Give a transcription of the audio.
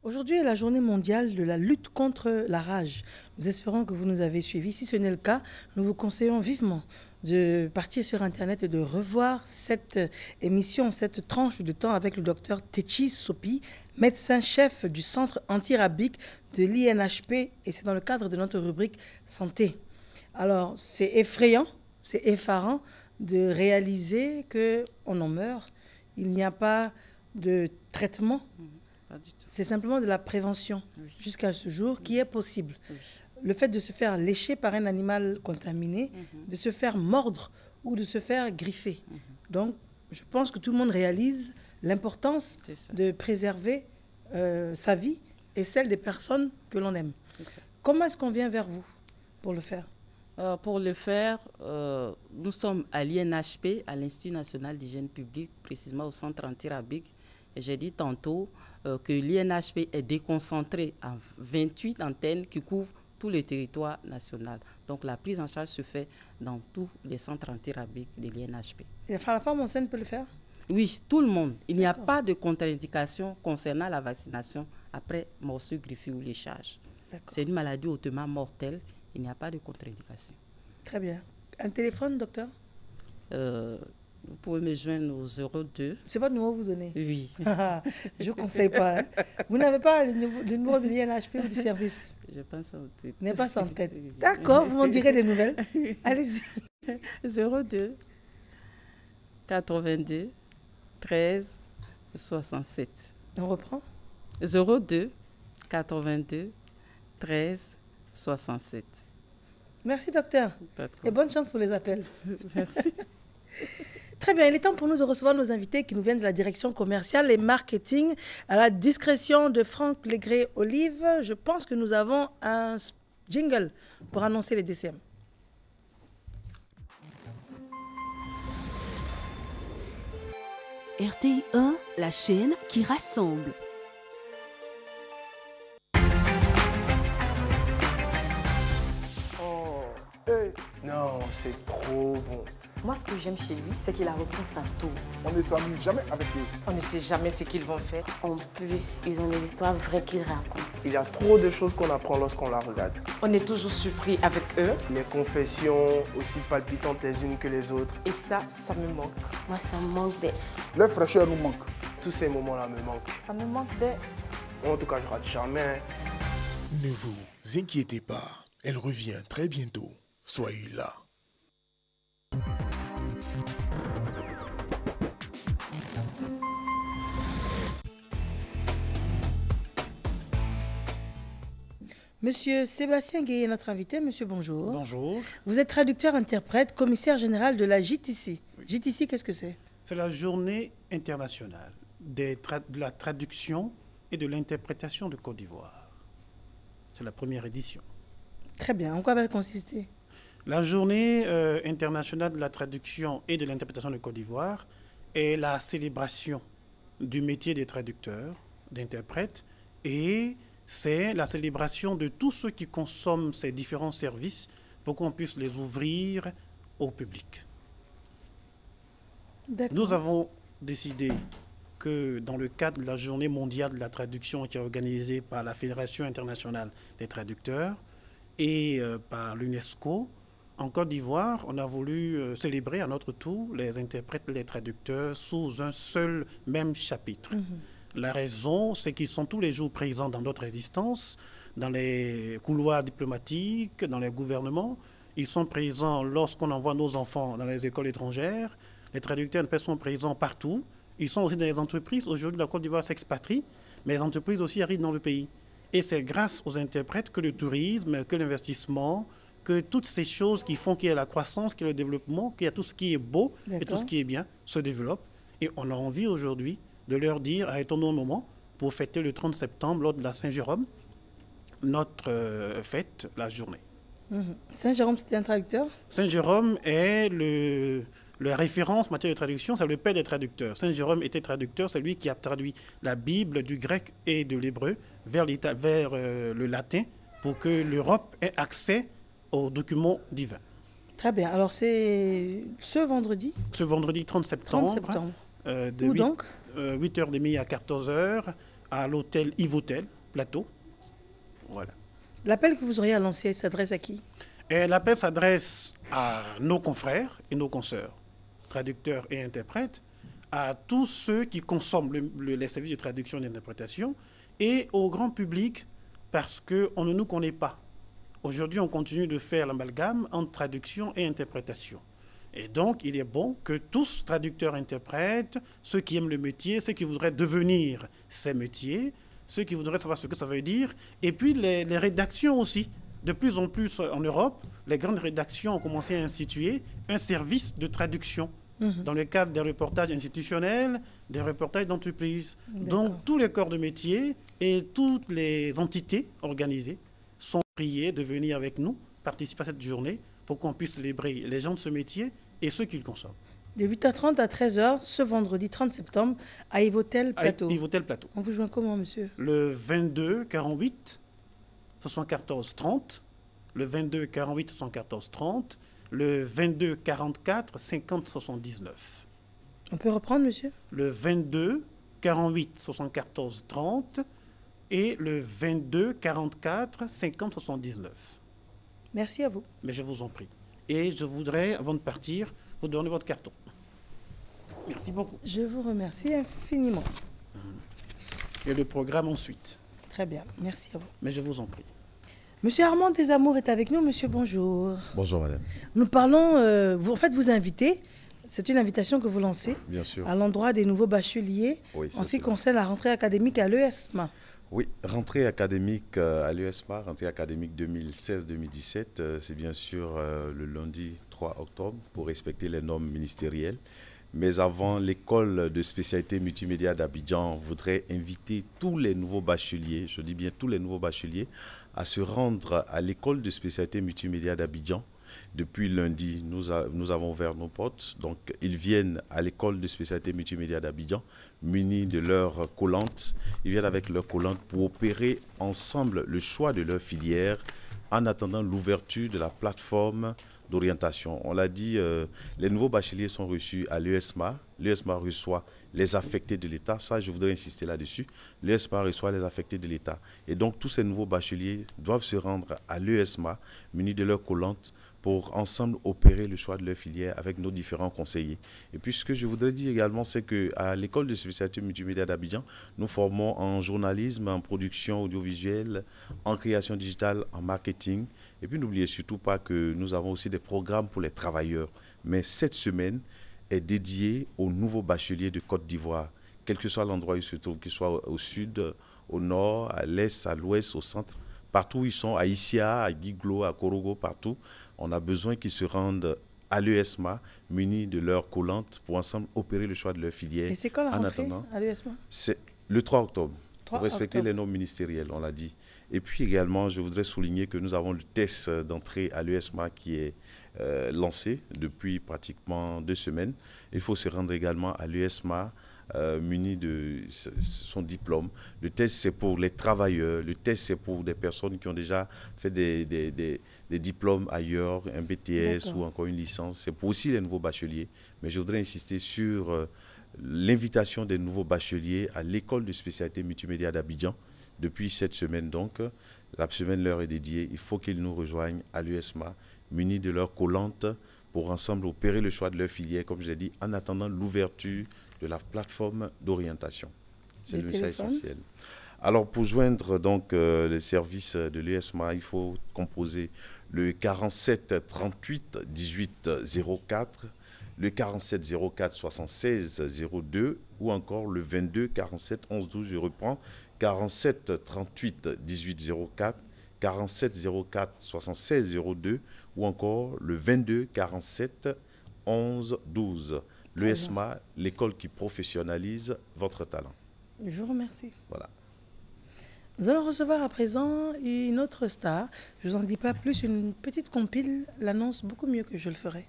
Aujourd'hui est la journée mondiale de la lutte contre la rage. Nous espérons que vous nous avez suivis. Si ce n'est le cas, nous vous conseillons vivement de partir sur Internet et de revoir cette émission, cette tranche de temps avec le docteur Techi Sopi, médecin-chef du centre antirabique de l'INHP, et c'est dans le cadre de notre rubrique Santé. Alors, c'est effrayant, c'est effarant de réaliser qu'on en meurt. Il n'y a pas de traitement. Pas du tout. C'est simplement de la prévention jusqu'à ce jour qui est possible. Le fait de se faire lécher par un animal contaminé, de se faire mordre ou de se faire griffer. Donc, je pense que tout le monde réalise l'importance de préserver sa vie et celle des personnes que l'on aime. Comment est-ce qu'on vient vers vous pour le faire? Pour le faire, nous sommes à l'INHP, à l'Institut national d'hygiène publique, précisément au centre antirabique. Et j'ai dit tantôt que l'INHP est déconcentré en 28 antennes qui couvrent tout le territoire national. Donc la prise en charge se fait dans tous les centres antirabiques de l'INHP. Et la femme enceinte peut le faire? Oui, tout le monde. Il n'y a pas de contre-indication concernant la vaccination après morsure, griffure ou léchage. C'est une maladie hautement mortelle. Il n'y a pas de contre-indication. Très bien. Un téléphone, docteur? Vous pouvez me joindre au 02. C'est votre numéro que vous donnez? Oui. Je ne conseille pas. Hein. Vous n'avez pas le numéro de l'INHP ou du service? Je pense en tête. Vous n'avez pas ça en tête. D'accord, vous m'en direz des nouvelles. Allez-y. 02 82 13 67. On reprend? 02 82 13 67. Merci, docteur. Et bonne chance pour les appels. Merci. Très bien, il est temps pour nous de recevoir nos invités qui nous viennent de la direction commerciale et marketing à la discrétion de Franck Légré-Olive. Je pense que nous avons un jingle pour annoncer les DCM. RTI 1, la chaîne qui rassemble. Non, c'est trop bon. Moi, ce que j'aime chez lui, c'est qu'il a réponse à tout. On ne s'amuse jamais avec eux. On ne sait jamais ce qu'ils vont faire. En plus, ils ont des histoires vraies qu'ils racontent. Il y a trop de choses qu'on apprend lorsqu'on la regarde. On est toujours surpris avec eux. Les confessions, aussi palpitantes les unes que les autres. Et ça me manque. Moi, ça me manque des... Leur fraîcheur nous manque. Tous ces moments-là me manquent. Ça me manque des... En tout cas, je rate jamais. Ne vous inquiétez pas, elle revient très bientôt. Soyez là. Monsieur Sébastien Gueye, notre invité. Monsieur, bonjour. Bonjour. Vous êtes traducteur-interprète, commissaire général de la JTC. Oui. JTC, qu'est-ce que c'est? C'est la journée internationale de la traduction et de l'interprétation de Côte d'Ivoire. C'est la première édition. Très bien. En quoi va-t-elle consister? La journée internationale de la traduction et de l'interprétation de Côte d'Ivoire est la célébration du métier des traducteurs, d'interprètes, et c'est la célébration de tous ceux qui consomment ces différents services pour qu'on puisse les ouvrir au public. Nous avons décidé que dans le cadre de la journée mondiale de la traduction qui est organisée par la Fédération internationale des traducteurs et par l'UNESCO, en Côte d'Ivoire, on a voulu célébrer à notre tour les interprètes et les traducteurs sous un seul même chapitre. La raison, c'est qu'ils sont tous les jours présents dans notre existence, dans les couloirs diplomatiques, dans les gouvernements. Ils sont présents lorsqu'on envoie nos enfants dans les écoles étrangères. Les traducteurs sont présents partout. Ils sont aussi dans les entreprises. Aujourd'hui, la Côte d'Ivoire s'expatrie, mais les entreprises aussi arrivent dans le pays. Et c'est grâce aux interprètes que le tourisme, que l'investissement, que toutes ces choses qui font qu'il y a la croissance, qu'il y a le développement, qu'il y a tout ce qui est beau et tout ce qui est bien se développe. Et on a envie aujourd'hui de leur dire, arrêtons-nous un moment pour fêter le 30 septembre lors de la Saint-Jérôme, notre fête, la journée. Saint-Jérôme, c'était un traducteur? Saint-Jérôme est la référence en matière de traduction, c'est le père des traducteurs. Saint-Jérôme était traducteur, c'est lui qui a traduit la Bible du grec et de l'hébreu vers le latin pour que l'Europe ait accès aux documents divins. Très bien. Alors, c'est ce vendredi? Ce vendredi 30 septembre. 30 septembre. De Où donc? 8h30 à 14h à l'hôtel Yves Hôtel plateau. Voilà. L'appel que vous auriez à lancer s'adresse à qui? Et l'appel s'adresse à nos confrères et nos consoeurs, traducteurs et interprètes, à tous ceux qui consomment les services de traduction et d'interprétation, et au grand public, parce qu'on ne nous connaît pas. Aujourd'hui, on continue de faire l'amalgame entre traduction et interprétation. Et donc, il est bon que tous, traducteurs, interprètes, ceux qui aiment le métier, ceux qui voudraient devenir ces métiers, ceux qui voudraient savoir ce que ça veut dire, et puis les rédactions aussi. De plus en plus en Europe, les grandes rédactions ont commencé à instituer un service de traduction dans le cadre des reportages institutionnels, des reportages d'entreprise. Donc, tous les corps de métier et toutes les entités organisées sont priés de venir avec nous, participer à cette journée pour qu'on puisse célébrer les gens de ce métier et ceux qui le consomment. De 8h30 à 13h, ce vendredi 30 septembre, à Yvotel Plateau. À Yvotel Plateau. On vous joint comment, monsieur? Le 22 48 74 30, le 22 48 74 30, le 22 44 50 79. On peut reprendre, monsieur? Le 22 48 74 30 et le 22 44 50 79. Merci à vous. Mais je vous en prie. Et je voudrais, avant de partir, vous donner votre carton. Merci beaucoup. Je vous remercie infiniment. Et le programme ensuite. Très bien, merci à vous. Mais je vous en prie. Monsieur Armand Desamours est avec nous. Monsieur, bonjour. Bonjour, madame. Nous parlons, vous invitez, c'est une invitation que vous lancez, bien sûr, à l'endroit des nouveaux bacheliers, oui, en ce qui concerne la rentrée académique à l'ESMA. Oui, rentrée académique à l'ESMA, rentrée académique 2016-2017, c'est bien sûr le lundi 3 octobre pour respecter les normes ministérielles. Mais avant, l'école de spécialité multimédia d'Abidjan voudrait inviter tous les nouveaux bacheliers, je dis bien tous les nouveaux bacheliers, à se rendre à l'école de spécialité multimédia d'Abidjan. Depuis lundi, nous avons ouvert nos portes. Donc, ils viennent à l'école de spécialité multimédia d'Abidjan, munis de leur collante. Ils viennent avec leur collante pour opérer ensemble le choix de leur filière en attendant l'ouverture de la plateforme d'orientation. On l'a dit, les nouveaux bacheliers sont reçus à l'ESMA. L'ESMA reçoit les affectés de l'État. Ça, je voudrais insister là-dessus. L'ESMA reçoit les affectés de l'État. Et donc, tous ces nouveaux bacheliers doivent se rendre à l'ESMA, munis de leur collante, pour ensemble opérer le choix de leur filière avec nos différents conseillers. Et puis, ce que je voudrais dire également, c'est qu'à l'école de spécialité multimédia d'Abidjan, nous formons en journalisme, en production audiovisuelle, en création digitale, en marketing. Et puis, n'oubliez surtout pas que nous avons aussi des programmes pour les travailleurs. Mais cette semaine est dédiée aux nouveaux bacheliers de Côte d'Ivoire, quel que soit l'endroit où ils se trouvent, qu'ils soient au sud, au nord, à l'est, à l'ouest, au centre. Partout où ils sont, à Issia, à Guiglo, à Korogo, partout, on a besoin qu'ils se rendent à l'ESMA, munis de leur collante, pour ensemble opérer le choix de leur filière. Et c'est quand la rentrée à l'ESMA? C'est le 3 octobre, pour respecter les normes ministérielles, on l'a dit. Et puis également, je voudrais souligner que nous avons le test d'entrée à l'ESMA qui est lancé depuis pratiquement 2 semaines. Il faut se rendre également à l'ESMA, muni de son diplôme. Le test, c'est pour les travailleurs. Le test, c'est pour des personnes qui ont déjà fait des diplômes ailleurs, un BTS ou encore une licence. C'est pour aussi les nouveaux bacheliers. Mais je voudrais insister sur l'invitation des nouveaux bacheliers à l'école de spécialité multimédia d'Abidjan. Depuis cette semaine, donc, la semaine leur est dédiée. Il faut qu'ils nous rejoignent à l'USMA, munis de leur collante, pour ensemble opérer le choix de leur filière, comme je l'ai dit, en attendant l'ouverture de la plateforme d'orientation. C'est le message essentiel. Alors, pour joindre donc les services de l'USMA, il faut composer le 47 38 18 04, le 47 04 76 02 ou encore le 22 47 11 12. Je reprends, 47 38 18 04, 47 04 76 02 ou encore le 22 47 11 12. L'ESMA, l'école qui professionnalise votre talent. Je vous remercie. Voilà. Nous allons recevoir à présent une autre star. Je ne vous en dis pas plus, une petite compile l'annonce beaucoup mieux que je le ferai.